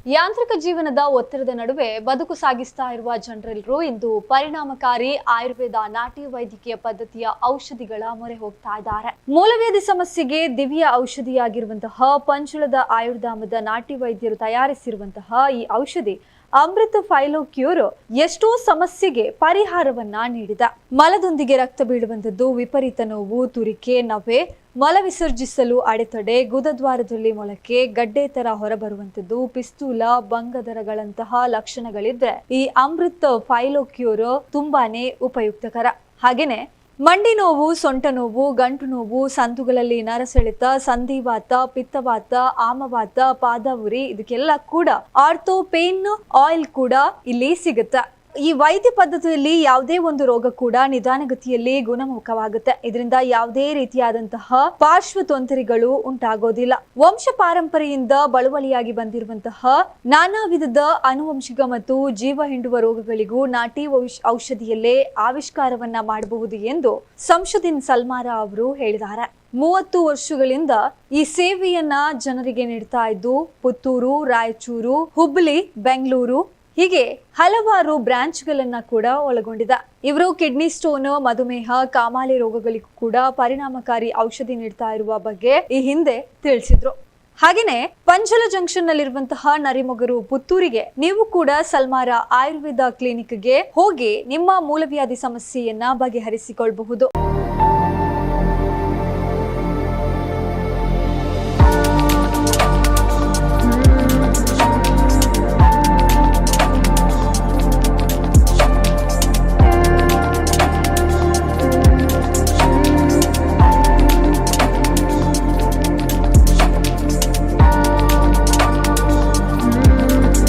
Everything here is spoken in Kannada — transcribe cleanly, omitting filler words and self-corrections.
ಯಾಂತ್ರಿಕ ಜೀವನದ ಒತ್ತಡದ ನಡುವೆ ಬದುಕು ಸಾಗಿಸ್ತಾ ಇರುವ ಜನರೆಲ್ಲರೂ ಇಂದು ಪರಿಣಾಮಕಾರಿ ಆಯುರ್ವೇದ ನಾಟಿ ವೈದ್ಯಕೀಯ ಪದ್ಧತಿಯ ಔಷಧಿಗಳ ಮೊರೆ ಹೋಗ್ತಾ ಇದ್ದಾರೆ. ಮೂಲವ್ಯಾಧಿ ಸಮಸ್ಯೆಗೆ ದಿವ್ಯ ಔಷಧಿಯಾಗಿರುವಂತಹ ಪಂಚುಳದ ಆಯುರ್ಧಾಮದ ನಾಟಿ ವೈದ್ಯರು ತಯಾರಿಸಿರುವಂತಹ ಈ ಔಷಧಿ ಅಮೃತ ಫೈಲೋಕ್ಯೂರ್ ಎಷ್ಟೋ ಸಮಸ್ಯೆಗೆ ಪರಿಹಾರವನ್ನ ನೀಡಿದ. ಮಲದೊಂದಿಗೆ ರಕ್ತ ಬೀಳುವಂತದ್ದು, ವಿಪರೀತ ನೋವು, ತುರಿಕೆ, ನವೆ, ಮಲ ವಿಸರ್ಜಿಸಲು ಅಡೆತಡೆ, ಗುದದ್ವಾರದಲ್ಲಿ ಮೊಳಕೆ, ಗಡ್ಡೆ ತರ ಹೊರಬರುವಂತದ್ದು, ಪಿಸ್ತೂಲ, ಬಂಗದರಗಳಂತಹ ಲಕ್ಷಣಗಳಿದ್ರೆ ಈ ಅಮೃತ ಫೈಲೋಕ್ಯೂರ್ ತುಂಬಾನೇ ಉಪಯುಕ್ತಕರ. ಹಾಗೇನೆ ಮಂಡಿ ನೋವು, ಸೊಂಟ ನೋವು, ಗಂಟು ನೋವು, ಸಂದುಗಳಲ್ಲಿ ನರಸೆಳೆತ, ಸಂಧಿವಾತ, ಪಿತ್ತವಾತ, ಆಮವಾತ, ಪಾದ ಉರಿ ಇದಕ್ಕೆಲ್ಲ ಕೂಡ ಆರ್ಥೋ ಪೇನ್ ಆಯಿಲ್ ಕೂಡ ಇಲ್ಲಿ ಸಿಗುತ್ತೆ. ಈ ವೈದ್ಯ ಪದ್ಧತಿಯಲ್ಲಿ ಯಾವುದೇ ಒಂದು ರೋಗ ಕೂಡ ನಿಧಾನಗತಿಯಲ್ಲಿ ಗುಣಮುಖವಾಗುತ್ತೆ. ಇದರಿಂದ ಯಾವುದೇ ರೀತಿಯಾದಂತಹ ಪಾರ್ಶ್ವ ತೊಂದರೆಗಳು ಉಂಟಾಗೋದಿಲ್ಲ. ವಂಶ ಪಾರಂಪರೆಯಿಂದ ಬಳುವಳಿಯಾಗಿ ಬಂದಿರುವಂತಹ ನಾನಾ ವಿಧದ ಆನುವಂಶಿಕ ಮತ್ತು ಜೀವ ಹಿಂಡುವ ರೋಗಗಳಿಗೂ ನಾಟಿ ಔಷಧಿಯಲ್ಲೇ ಆವಿಷ್ಕಾರವನ್ನ ಮಾಡಬಹುದು ಎಂದು ಸಂಶುದ್ದೀನ್ ಸಲ್ಮಾರ ಅವರು ಹೇಳಿದ್ದಾರೆ. 30 ವರ್ಷಗಳಿಂದ ಈ ಸೇವೆಯನ್ನ ಜನರಿಗೆ ನೀಡ್ತಾ ಇದ್ದು ಪುತ್ತೂರು, ರಾಯಚೂರು, ಹುಬ್ಬಳ್ಳಿ, ಬೆಂಗಳೂರು ಹೀಗೆ ಹಲವಾರು ಬ್ರಾಂಚ್ಗಳನ್ನ ಕೂಡ ಒಳಗೊಂಡಿದೆ. ಇವರು ಕಿಡ್ನಿ ಸ್ಟೋನ್, ಮಧುಮೇಹ, ಕಾಮಾಲೆ ರೋಗಗಳಿಗೂ ಕೂಡ ಪರಿಣಾಮಕಾರಿ ಔಷಧಿ ನೀಡ್ತಾ ಇರುವ ಬಗ್ಗೆ ಈ ಹಿಂದೆ ತಿಳಿಸಿದ್ರು. ಹಾಗೇನೆ ಪಂಚಲ ಜಂಕ್ಷನ್ ನಲ್ಲಿರುವಂತಹ ನರಿಮೊಗರು ಪುತ್ತೂರಿಗೆ ನೀವು ಕೂಡ ಸಲ್ಮಾರ ಆಯುರ್ವೇದ ಕ್ಲಿನಿಕ್ಗೆ ಹೋಗಿ ನಿಮ್ಮ ಮೂಲವ್ಯಾಧಿ ಸಮಸ್ಯೆಯನ್ನ ಬಗೆಹರಿಸಿಕೊಳ್ಳಬಹುದು.